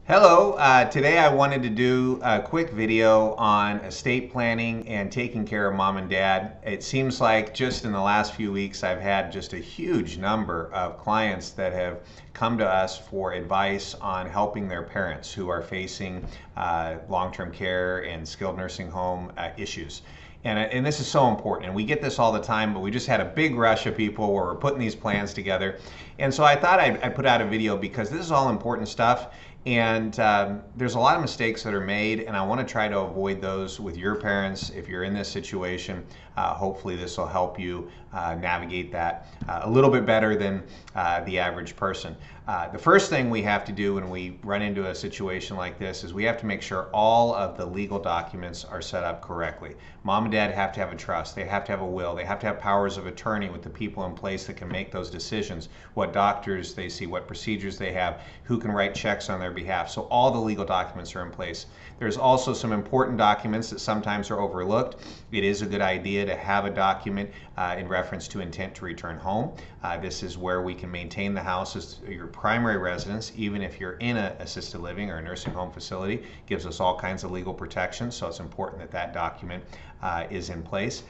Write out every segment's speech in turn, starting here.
Hello, today I wanted to do a quick video on estate planning and taking care of mom and dad. It seems like just in the last few weeks I've had just a huge number of clients that have come to us for advice on helping their parents who are facing long-term care and skilled nursing home issues. And this is so important, and we get this all the time, but we just had a big rush of people where we're putting these plans together. And so I thought I'd put out a video because this is all important stuff, and there's a lot of mistakes that are made, and I want to try to avoid those with your parents if you're in this situation. Hopefully this will help you navigate that a little bit better than the average person. The first thing we have to do when we run into a situation like this is we have to make sure all of the legal documents are set up correctly. Mom and dad have to have a trust, they have to have a will, they have to have powers of attorney with the people in place that can make those decisions, what doctors they see, what procedures they have, who can write checks on their behalf. So all the legal documents are in place. There's also some important documents that sometimes are overlooked. It is a good idea to have a document in reference to intent to return home. This is where we can maintain the house as your primary residence, even if you're in an assisted living or a nursing home facility. It gives us all kinds of legal protections, so it's important that that document is in place.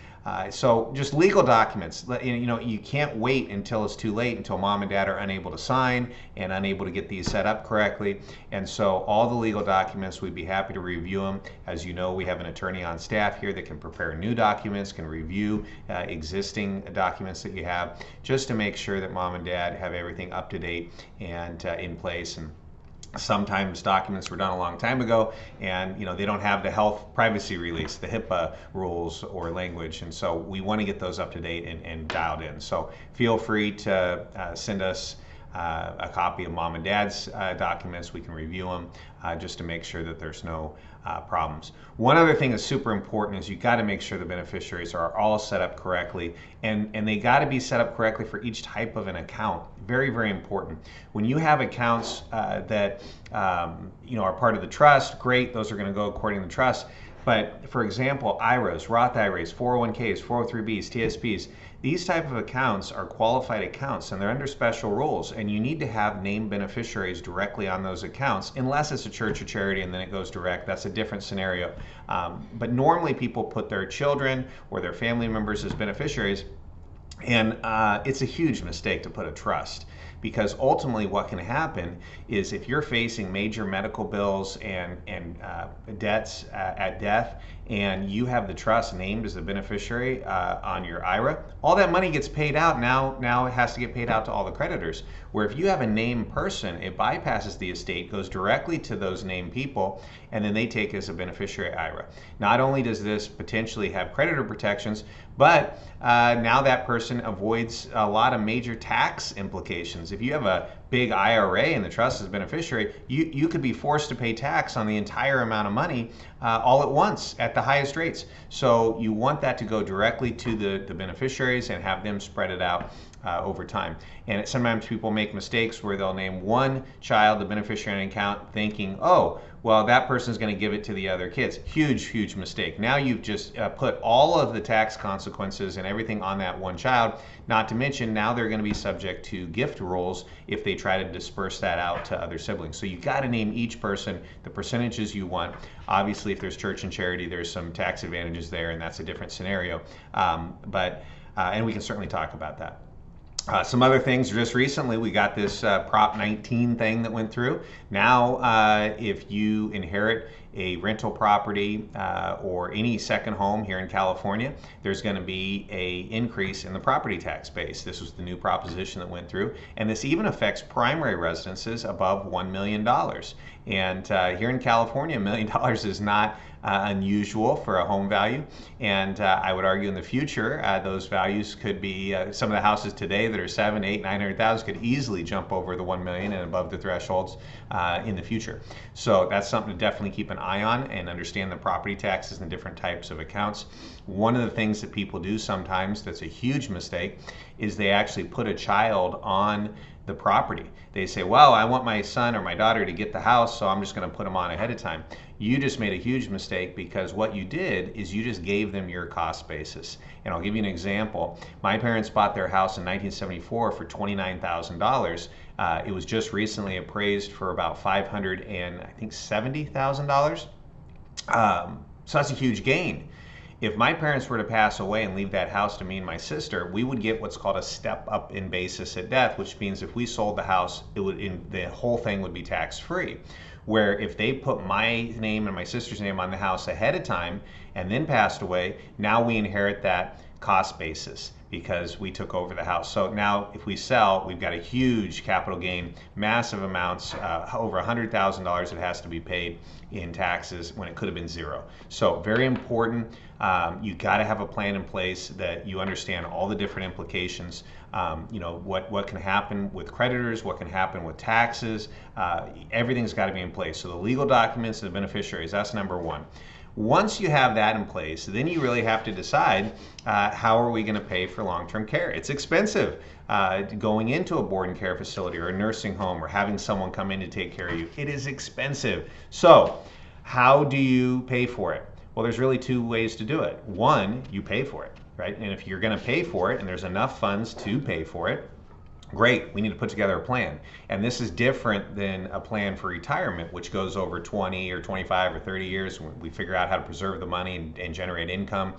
So just legal documents, you can't wait until it's too late, until mom and dad are unable to sign and unable to get these set up correctly. And so all the legal documents, we'd be happy to review them. As you know, we have an attorney on staff here that can prepare new documents, can review existing documents that you have, just to make sure that mom and dad have everything up to date and in place. And sometimes documents were done a long time ago, and they don't have the health privacy release, the HIPAA rules or language, and so we want to get those up to date and dialed in. So feel free to send us a copy of mom and dad's documents. We can review them just to make sure that there's no problems. One other thing that's super important is you got to make sure the beneficiaries are all set up correctly, and they got to be set up correctly for each type of an account. Very, very important. When you have accounts that are part of the trust, great, those are going to go according to the trust. But for example, IRAs, Roth IRAs, 401ks, 403bs, TSPs, these type of accounts are qualified accounts and they're under special rules, and you need to have named beneficiaries directly on those accounts, unless it's a church or charity and then it goes direct. That's a different scenario. But normally people put their children or their family members as beneficiaries, and it's a huge mistake to put a trust, because ultimately what can happen is if you're facing major medical bills and debts at death, and you have the trust named as the beneficiary on your IRA, all that money gets paid out. Now it has to get paid out to all the creditors. Where if you have a named person, it bypasses the estate, goes directly to those named people, and then they take as a beneficiary IRA. Not only does this potentially have creditor protections, but now that person avoids a lot of major tax implications. If you have a big IRA and the trust as beneficiary, you could be forced to pay tax on the entire amount of money all at once at the highest rates. So you want that to go directly to the beneficiaries and have them spread it out over time. And sometimes people make mistakes where they'll name one child the beneficiary account thinking, oh, well, that person's going to give it to the other kids. Huge, huge mistake. Now you've just put all of the tax consequences and everything on that one child, not to mention now they're going to be subject to gift rules if they try to disperse that out to other siblings. So you got to name each person the percentages you want. Obviously, if there's church and charity, there's some tax advantages there, and that's a different scenario. And we can certainly talk about that. Some other things, just recently we got this Prop 19 thing that went through. Now, if you inherit a rental property or any second home here in California, there's going to be an increase in the property tax base. This was the new proposition that went through, and this even affects primary residences above $1 million. And here in California, $1 million is not unusual for a home value, and I would argue in the future those values could be some of the houses today that are 700, 800, 900,000 could easily jump over the 1 million and above the thresholds in the future. So that's something to definitely keep an eye on and understand the property taxes and different types of accounts. One of the things that people do sometimes that's a huge mistake is they actually put a child on the property. They say, well, I want my son or my daughter to get the house, so I'm just going to put them on ahead of time. You just made a huge mistake, because what you did is you just gave them your cost basis. And I'll give you an example. My parents bought their house in 1974 for $29,000. It was just recently appraised for about $570,000. So that's a huge gain. If my parents were to pass away and leave that house to me and my sister, we would get what's called a step up in basis at death, which means if we sold the house, the whole thing would be tax free. Where if they put my name and my sister's name on the house ahead of time and then passed away, now we inherit that cost basis because we took over the house. So now if we sell, we've got a huge capital gain, massive amounts, over $100,000 that has to be paid in taxes when it could have been zero. So very important. You got to have a plan in place that you understand all the different implications. What can happen with creditors, what can happen with taxes. Everything's got to be in place. So the legal documents and the beneficiaries, that's number one. Once you have that in place, then you really have to decide how are we going to pay for long-term care. It's expensive going into a board and care facility or a nursing home or having someone come in to take care of you. It is expensive. So how do you pay for it? Well, there's really two ways to do it. One, you pay for it, right? And if you're going to pay for it and there's enough funds to pay for it, great, we need to put together a plan. And this is different than a plan for retirement, which goes over 20 or 25 or 30 years. We figure out how to preserve the money and generate income,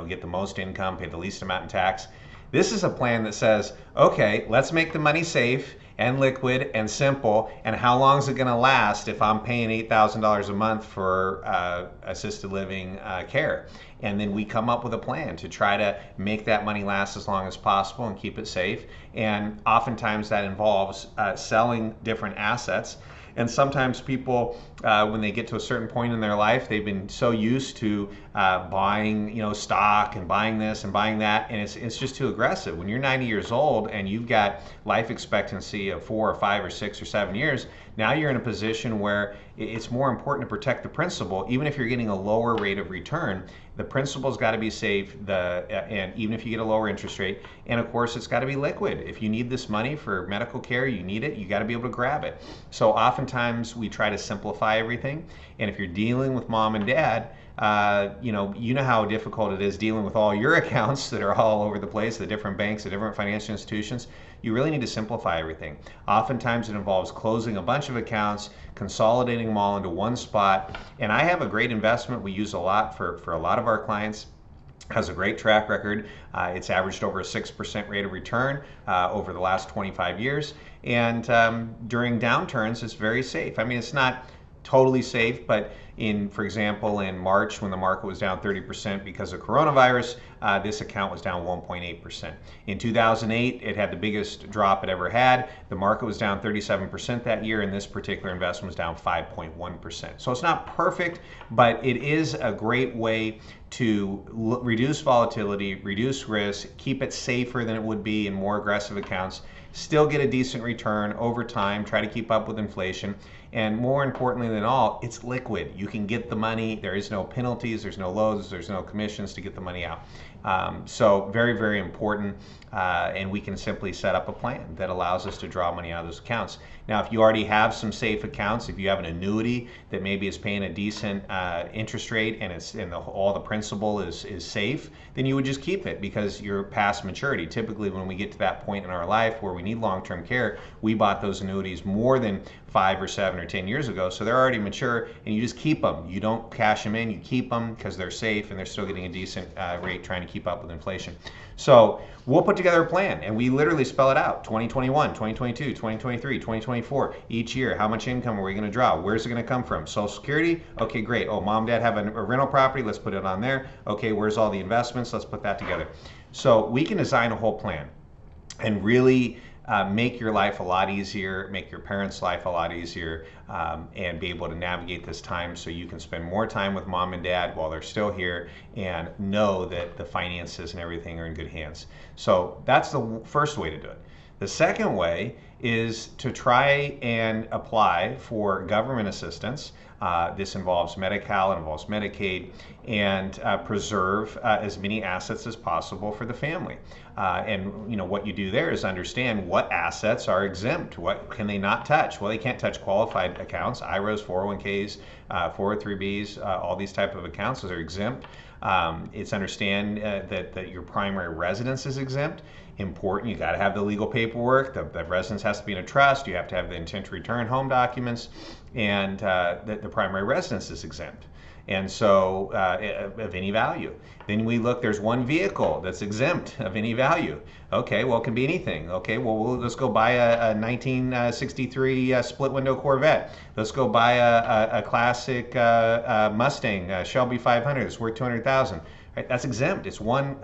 get the most income, pay the least amount in tax. This is a plan that says, okay, let's make the money safe and liquid and simple, and how long is it going to last if I'm paying $8,000 a month for assisted living care? And then we come up with a plan to try to make that money last as long as possible and keep it safe. And oftentimes that involves selling different assets. And sometimes people, when they get to a certain point in their life, they've been so used to buying, stock and buying this and buying that, and it's just too aggressive. When you're 90 years old and you've got life expectancy of 4 or 5 or 6 or 7 years, now you're in a position where it's more important to protect the principal, even if you're getting a lower rate of return. The principal's got to be safe, and even if you get a lower interest rate, and of course it's got to be liquid. If you need this money for medical care, you need it, you got to be able to grab it. So oftentimes we try to simplify everything, and if you're dealing with mom and dad, you know how difficult it is dealing with all your accounts that are all over the place, the different banks, the different financial institutions. You really need to simplify everything. Oftentimes it involves closing a bunch of accounts, consolidating them all into one spot. And I have a great investment we use a lot for a lot of our clients. Has a great track record. It's averaged over a 6% rate of return over the last 25 years. And during downturns, it's very safe. I mean, it's not totally safe, but for example, in March when the market was down 30% because of coronavirus, this account was down 1.8%. In 2008, it had the biggest drop it ever had. The market was down 37% that year, and this particular investment was down 5.1%. So it's not perfect, but it is a great way to reduce volatility, reduce risk, keep it safer than it would be in more aggressive accounts, still get a decent return over time, try to keep up with inflation, and more importantly than all, it's liquid. You can get the money, there is no penalties, there's no loads, there's no commissions to get the money out. So very, very important, and we can simply set up a plan that allows us to draw money out of those accounts. Now, if you already have some safe accounts, if you have an annuity that maybe is paying a decent interest rate and all the principal is safe, then you would just keep it because you're past maturity. Typically, when we get to that point in our life where we need long-term care, we bought those annuities more than 5 or 7 or 10 years ago, so they're already mature, and you just keep them. You don't cash them in, you keep them because they're safe and they're still getting a decent rate trying to keep up with inflation. So we'll put together a plan, and we literally spell it out: 2021, 2022, 2023, 2024, each year. How much income are we going to draw? Where's it going to come from? Social Security? Okay, great. Oh, mom, dad have a rental property. Let's put it on there. Okay, where's all the investments? Let's put that together. So we can design a whole plan and really make your life a lot easier, make your parents' life a lot easier, and be able to navigate this time so you can spend more time with mom and dad while they're still here and know that the finances and everything are in good hands. So that's the first way to do it. The second way is to try and apply for government assistance. This involves Medi-Cal, it involves Medicaid, and preserve as many assets as possible for the family. And what you do there is understand what assets are exempt. What can they not touch? Well, they can't touch qualified accounts, IRAs, 401ks, 403bs, all these type of accounts are exempt. It's understand that your primary residence is exempt. important. You got to have the legal paperwork. The residence has to be in a trust. You have to have the intent to return home documents, and the primary residence is exempt. And so of any value. Then we look, there's one vehicle that's exempt of any value. Okay, well, it can be anything. Okay, well, let's go buy a 1963 split window Corvette. Let's go buy a classic Mustang, Shelby 500. It's worth $200,000. Right? That's exempt. It's one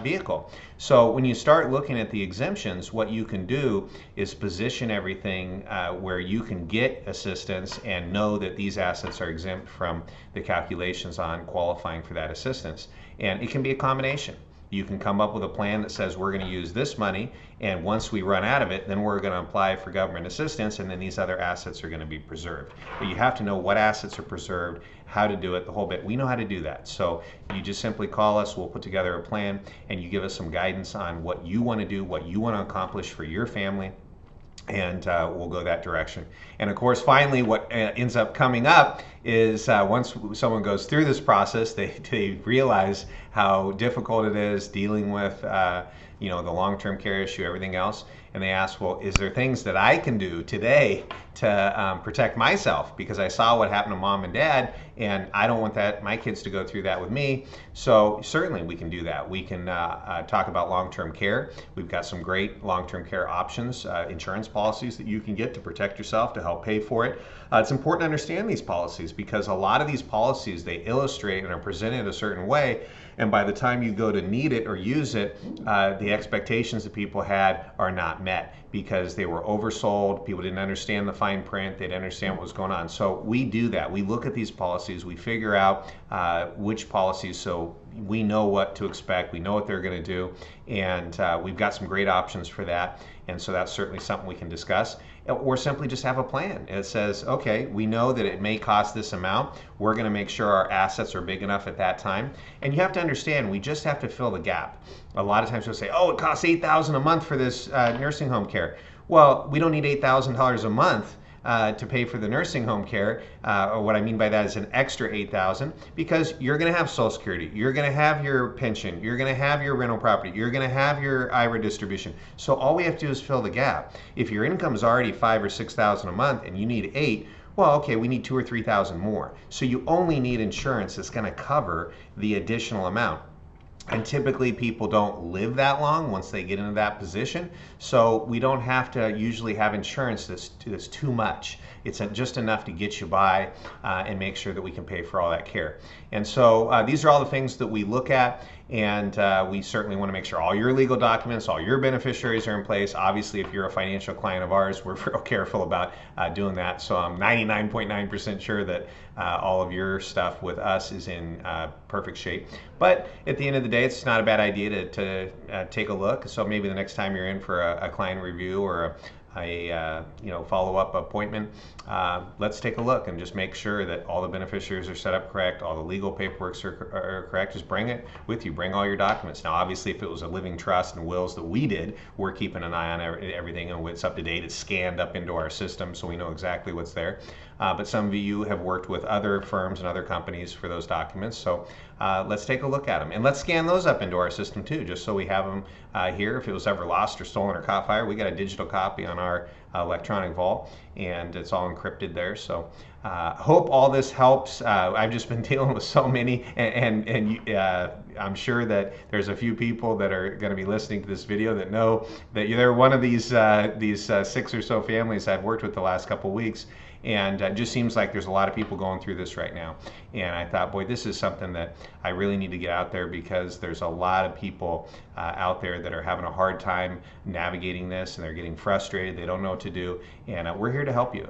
vehicle. So when you start looking at the exemptions, what you can do is position everything where you can get assistance and know that these assets are exempt from the calculations on qualifying for that assistance. And it can be a combination. You can come up with a plan that says we're going to use this money, and once we run out of it, then we're going to apply for government assistance, and then these other assets are going to be preserved. But you have to know what assets are preserved, how to do it, the whole bit. We know how to do that. So you just simply call us, we'll put together a plan, and you give us some guidance on what you want to do, what you want to accomplish for your family, and we'll go that direction. And of course, finally, what ends up coming up is once someone goes through this process, they realize how difficult it is dealing with the long-term care issue, everything else, and they ask, well, is there things that I can do today to protect myself? Because I saw what happened to mom and dad, and I don't want my kids to go through that with me. So certainly we can do that. We can talk about long-term care. We've got some great long-term care options, insurance policies that you can get to protect yourself, to help pay for it. It's important to understand these policies because a lot of these policies, they illustrate and are presented a certain way, and by the time you go to need it or use it, the expectations that people had are not met because they were oversold. People didn't understand the fine print. They didn't understand what was going on. So we do that. We look at these policies. We figure out which policies, so we know what to expect. We know what they're going to do, and we've got some great options for that. And so that's certainly something we can discuss. Or simply just have a plan. It says, okay, we know that it may cost this amount. We're going to make sure our assets are big enough at that time. And you have to understand, we just have to fill the gap. A lot of times we'll say, oh, it costs $8,000 a month for this nursing home care. Well, we don't need $8,000 a month to pay for the nursing home care, or what I mean by that is an extra $8,000, because you're going to have Social Security, you're going to have your pension, you're going to have your rental property, you're going to have your IRA distribution. So all we have to do is fill the gap. If your income is already $5,000 or $6,000 a month and you need $8,000, well, okay, we need $2,000 or $3,000 more. So you only need insurance that's going to cover the additional amount. And typically people don't live that long once they get into that position. So we don't have to usually have insurance that's too much. It's just enough to get you by and make sure that we can pay for all that care. And so these are all the things that we look at, and we certainly want to make sure all your legal documents, all your beneficiaries are in place. Obviously, if you're a financial client of ours, we're real careful about doing that. So I'm 99.9% sure that all of your stuff with us is in perfect shape. But at the end of the day, it's not a bad idea to take a look. So maybe the next time you're in for a client review or a follow-up appointment, let's take a look and just make sure that all the beneficiaries are set up correct, all the legal paperwork are correct. Just bring it with you, bring all your documents. Now obviously if it was a living trust and wills that we did, we're keeping an eye on everything, and it's up to date, it's scanned up into our system so we know exactly what's there. But some of you have worked with other firms and other companies for those documents, so let's take a look at them. And let's scan those up into our system too, just so we have them here. If it was ever lost or stolen or caught fire, we got a digital copy on our electronic vault, and it's all encrypted there. So hope all this helps. I've just been dealing with so many, and I'm sure that there's a few people that are going to be listening to this video that know that they're one of these 6 or so families I've worked with the last couple weeks. And it just seems like there's a lot of people going through this right now. And I thought, boy, this is something that I really need to get out there, because there's a lot of people out there that are having a hard time navigating this, and they're getting frustrated. They don't know what to do. And we're here to help you.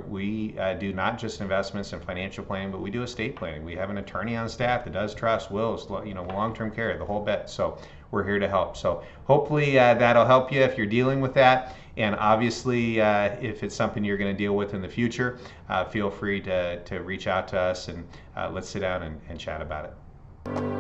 We do not just investments and financial planning, but we do estate planning. We have an attorney on staff that does trust, wills, long-term care, the whole bit. So we're here to help. So hopefully that'll help you if you're dealing with that. And obviously, if it's something you're going to deal with in the future, feel free to reach out to us, and let's sit down and chat about it.